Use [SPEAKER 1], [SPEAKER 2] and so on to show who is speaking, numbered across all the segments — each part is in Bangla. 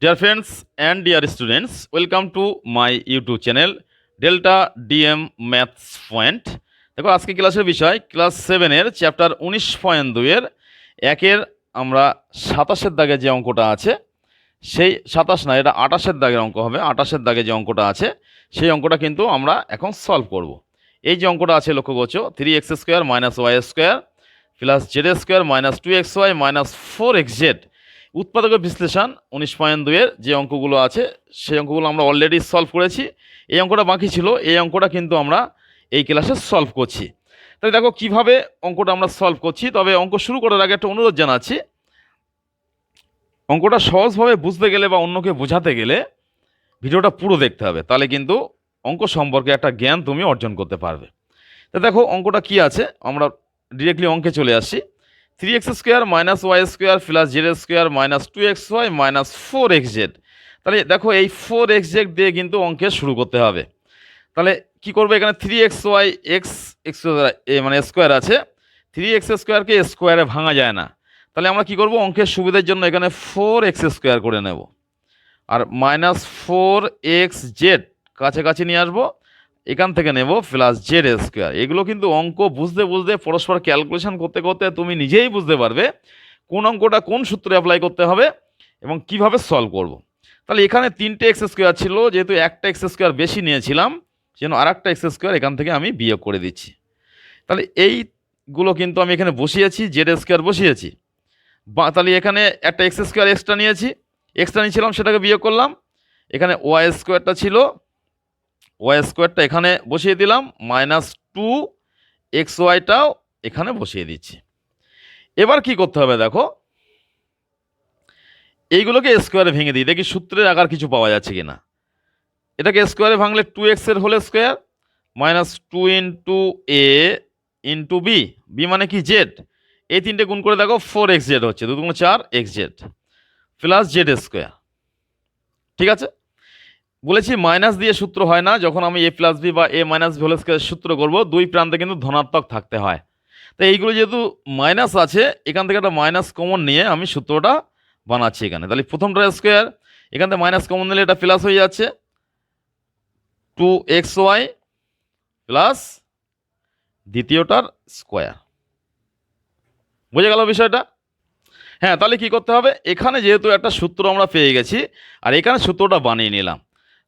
[SPEAKER 1] Dear friends and dear students, welcome to my YouTube channel Delta DM Maths Point। দেখো আজকে ক্লাসের বিষয় ক্লাস 7 এর চ্যাপ্টার 19.2 এর একের আমরা 27 দাগে যে অঙ্কটা আছে সেই 27 না, এটা 28 দাগের অঙ্ক হবে। 28 দাগে যে অঙ্কটা আছে সেই অঙ্কটা কিন্তু আমরা এখন সলভ করব। এই যে অঙ্কটা আছে লক্ষ্য করছো 3x² - y² plus z² - 2xy - 4xz উৎপাদকের বিশ্লেষণ 19.2 এর যে অঙ্কগুলো আছে সেই অঙ্কগুলো আমরা অলরেডি সলভ করেছি। এই অঙ্কটা বাকি ছিল, এই অঙ্কটা কিন্তু আমরা এই ক্লাসে সলভ করছি। তাহলে দেখো কিভাবে অঙ্কটা আমরা সলভ করছি। তবে অঙ্ক শুরু করার আগে একটা অনুরোধ জানাচ্ছি, অঙ্কটা সহজভাবে বুঝতে গেলে বা অন্যকে বোঝাতে গেলে ভিডিওটা পুরো দেখতে হবে, তাহলে কিন্তু অঙ্ক সম্পর্কে একটা জ্ঞান তুমি অর্জন করতে পারবে। তো দেখো অঙ্কটা কি আছে, আমরা ডিরেক্টলি অঙ্কে চলে আসি। 3x² - y² plus z² - 2xy - 4xz। তাহলে দেখো এই 4xz দিয়ে কিন্তু অঙ্কে শুরু করতে হবে। তাহলে কি করবে, এখানে 3xy x মানে স্কোয়ার আছে, 3x² স্কোয়ারে ভাঙা যায় না। তাহলে আমরা কি করব, অঙ্কের সুবিধার জন্য এখানে 4x² করে নেব আর -4xz কাছাকাছি নিয়ে আসবো, এখান থেকে নেব প্লাস z²। এগুলো কিন্তু অঙ্ক বুঝতে বুঝতে পরস্পর ক্যালকুলেশন করতে করতে তুমি নিজেই বুঝতে পারবে কোন অঙ্কটা কোন সূত্রে অ্যাপ্লাই করতে হবে এবং কিভাবে সলভ করব। তাহলে এখানে 3টে x² ছিল, যেহেতু একটা x² বেশি নিয়েছিলাম সেজন্য আর একটা x² এখান থেকে আমি বিয়োগ করে দিচ্ছি। তাহলে এইগুলো কিন্তু আমি এখানে বসিয়েছি, z² বসিয়েছি। তাহলে এখানে একটা x² এক্সট্রা নিয়েছি, এক্সট্রা নিয়েছিলাম সেটাকে বিয়োগ করলাম। এখানে y² ছিল, y² এখানে বসিয়ে দিলাম, -2xyটাও এখানে বসিয়ে দিচ্ছি। এবার কি করতে হবে দেখো, এইগুলোকে স্কোয়ারে ভেঙে দিই, দেখি সূত্রের আকার কিছু পাওয়া যাচ্ছে কিনা। এটাকে স্কোয়ারে ভাঙলে 2x এর whole square -2 × a × b, b মানে কি z, এই তিনটে গুণ করে দেখো 4xz হচ্ছে, 2 × 4xz প্লাস z²। ঠিক আছে, বলেছি মাইনাস দিয়ে সূত্র হয় না, যখন আমি a + b বা a - b হোল স্কয়ার সূত্র করব দুই প্রান্তে কিন্তু ধনাত্মক থাকতে হয়। তো এইগুলো যেহেতু মাইনাস আছে, এখান থেকে একটা মাইনাস কমন নিয়ে আমি সূত্রটা বানাচ্ছি এখানে। তাহলে প্রথমটা স্কোয়ার, এখান থেকে মাইনাস কমন নিলে এটা প্লাস হয়ে যাচ্ছে 2xy প্লাস দ্বিতীয়টার স্কোয়ার। বুঝে গেল বিষয়টা? হ্যাঁ, তাহলে কি করতে হবে, এখানে যেহেতু একটা সূত্র আমরা পেয়ে গেছি আর এখানে সূত্রটা বানিয়ে নিলাম।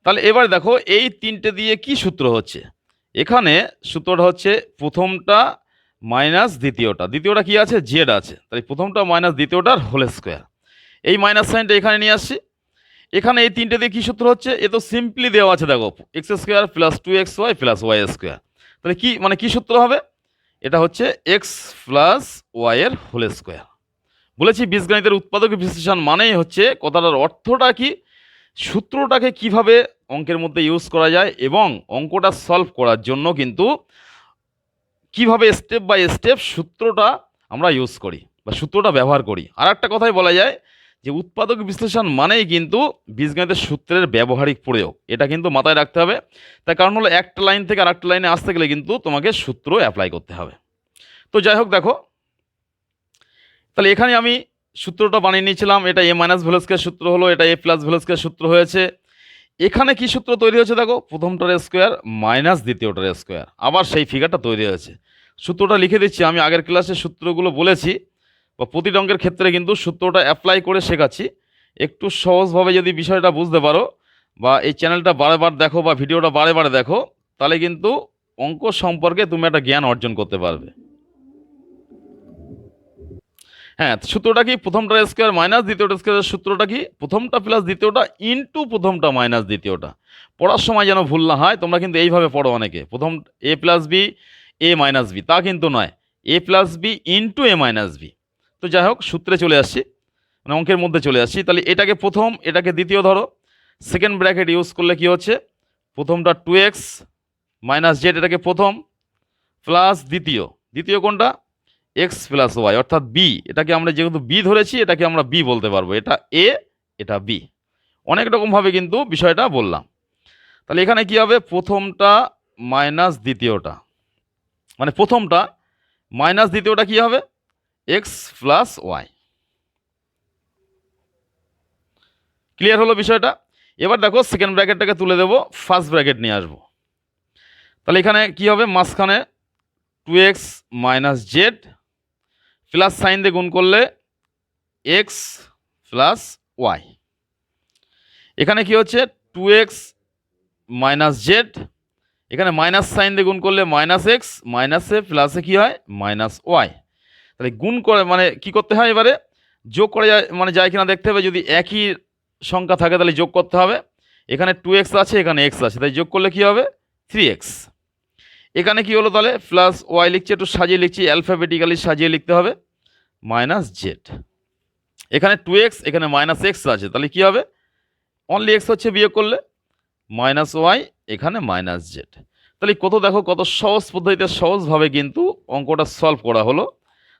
[SPEAKER 1] তাহলে এবার দেখো এই তিনটে দিয়ে কি সূত্র হচ্ছে, এখানে সূত্রটা হচ্ছে প্রথমটা মাইনাস দ্বিতীয়টা, দ্বিতীয়টা কি আছে জেড আছে, তাই প্রথমটা মাইনাস দ্বিতীয়টার হোল স্কোয়ার। এই মাইনাস সাইনটা এখানে নিয়ে আসছি। এখানে এই তিনটে দিয়ে কি সূত্র হচ্ছে, এ তো সিম্পলি দেওয়া আছে দেখো, x² plus 2xy plus y²। তাহলে কি মানে কি সূত্র হবে, এটা হচ্ছে x প্লাস y এর হোল স্কোয়ার। বলেছি বীজগণিতের উৎপাদক বিশ্লেষণ মানেই হচ্ছে কথাটার অর্থটা কি, সূত্রটাকে কিভাবে অঙ্কের মধ্যে ইউজ করা যায় এবং অঙ্কটা সলভ করার জন্য কিন্তু কিভাবে স্টেপ বাই স্টেপ সূত্রটা আমরা ইউজ করি বা সূত্রটা ব্যবহার করি। আর একটা কথাই বলা যায় যে উৎপাদক বিশ্লেষণ মানেই কিন্তু বীজগণিতের সূত্রের ব্যবহারিক প্রয়োগ, এটা কিন্তু মাথায় রাখতে হবে। তার কারণ হলো একটা লাইন থেকে আর একটা লাইনে আসতে গেলে কিন্তু তোমাকে সূত্র অ্যাপ্লাই করতে হবে। তো যাই হোক দেখো, তাহলে এখানে আমি সূত্রটা বানিয়ে নিয়েছিলাম, এটা a - ভোল স্কয়ার সূত্র হলো, এটা a + ভোল স্কয়ার সূত্র হয়েছে। এখানে কি সূত্র তৈরি হয়েছে দেখো, প্রথমটার স্কোয়ার মাইনাস দ্বিতীয়টার স্কোয়ার, আবার সেই ফিগারটা তৈরি হয়েছে। সূত্রটা লিখে দিচ্ছি, আমি আগের ক্লাসে সূত্রগুলো বলেছি বা প্রতিটা অঙ্কের ক্ষেত্রে কিন্তু সূত্রটা অ্যাপ্লাই করে শেখাচ্ছি। একটু সহজভাবে যদি বিষয়টা বুঝতে পারো বা এই চ্যানেলটা বারে দেখো বা ভিডিওটা বারে দেখো, তাহলে কিন্তু অঙ্ক সম্পর্কে তুমি একটা জ্ঞান অর্জন করতে পারবে। হ্যাঁ, সূত্রটা কি, প্রথমটা স্কোয়ার মাইনাস দ্বিতীয়টা স্কোয়ারের সূত্রটা কি, প্রথমটা প্লাস দ্বিতীয়টা ইনটু প্রথমটা মাইনাস দ্বিতীয়টা। পড়ার সময় যেন ভুল না হয়, তোমরা কিন্তু এইভাবে পড়ো অনেকে, প্রথম a + b a - b, তা কিন্তু নয়, a + b into a - b। তো যাই হোক সূত্রে চলে আসছি, মানে অঙ্কের মধ্যে চলে আসছি। তাহলে এটাকে প্রথম, এটাকে দ্বিতীয় ধরো, সেকেন্ড ব্র্যাকেট ইউজ করলে কি হচ্ছে, প্রথমটা 2x - z, এটাকে প্রথম প্লাস দ্বিতীয়, দ্বিতীয় কোনটা x প্লাস ওয়াই অর্থাৎ বি, এটাকে আমরা যেহেতু বি ধরেছি এটাকে আমরা বি বলতে পারবো, এটা এ এটা বি, অনেক রকমভাবে কিন্তু বিষয়টা বললাম। তাহলে এখানে কি হবে, প্রথমটা মাইনাস দ্বিতীয়টা, মানে প্রথমটা মাইনাস দ্বিতীয়টা কি হবে x প্লাস ওয়াই। ক্লিয়ার হলো বিষয়টা? এবার দেখো সেকেন্ড ব্র্যাকেটটাকে তুলে দেবো, ফার্স্ট ব্র্যাকেট নিয়ে আসবো। তাহলে এখানে কি হবে, মাঝখানে 2x minus Z plus sign দিয়ে গুণ করলে এক্স প্লাস ওয়াই। এখানে কি হচ্ছে 2x মাইনাস জেড, এখানে মাইনাস সাইন দিয়ে গুণ করলে মাইনাস এক্স, মাইনাসে প্লাসে কি হয় মাইনাস ওয়াই। তাহলে গুণ করে মানে কি করতে হয়, এবারে যোগ করে যায় মানে যায় কিনা দেখতে হবে। যদি একই সংখ্যা থাকে তাহলে যোগ করতে হবে। এখানে 2x আছে, এখানে x আছে, তাই যোগ করলে কি হবে 3x। এখানে কি হলো তাহলে প্লাস ওয়াই লিখছি, একটু সাজিয়ে লিখছি, অ্যালফাবেটিক্যালি সাজিয়ে লিখতে হবে, মাইনাস জেড। এখানে 2x, এখানে মাইনাস এক্স আছে, তাহলে কি হবে অনলি এক্স হচ্ছে, বিয়োগ করলে মাইনাস ওয়াই, এখানে মাইনাস জেড। তাহলে কত দেখো কত সহজ পদ্ধতিতে সহজভাবে কিন্তু অঙ্কটা সলভ করা হলো।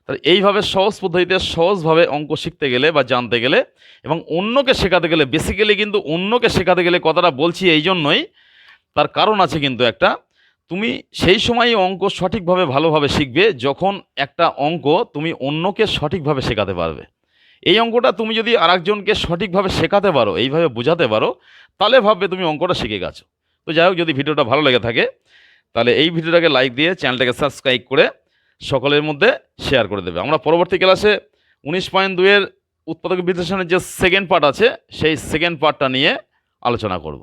[SPEAKER 1] তাহলে এইভাবে সহজ পদ্ধতিতে সহজভাবে অঙ্ক শিখতে গেলে বা জানতে গেলে এবং অন্যকে শেখাতে গেলে, বেসিক্যালি কিন্তু অন্যকে শেখাতে গেলে কথাটা বলছি এই জন্যই, তার কারণ আছে কিন্তু একটা, তুমি সেই সময়ই অঙ্ক সঠিকভাবে ভালোভাবে শিখবে যখন একটা অঙ্ক তুমি অন্যকে সঠিকভাবে শেখাতে পারবে। এই অঙ্কটা তুমি যদি আরেকজনকে সঠিকভাবে শেখাতে পারো, এইভাবে বোঝাতে পারো, তাহলে ভাববে তুমি অঙ্কটা শিখে গেছো। তো যাই হোক, যদি ভিডিওটা ভালো লেগে থাকে তাহলে এই ভিডিওটাকে লাইক দিয়ে চ্যানেলটাকে সাবস্ক্রাইব করে সকলের মধ্যে শেয়ার করে দেবে। আমরা পরবর্তী ক্লাসে 19.2 উৎপাদক বিশ্লেষণের যে সেকেন্ড পার্ট আছে সেই সেকেন্ড পার্টটা নিয়ে আলোচনা করব।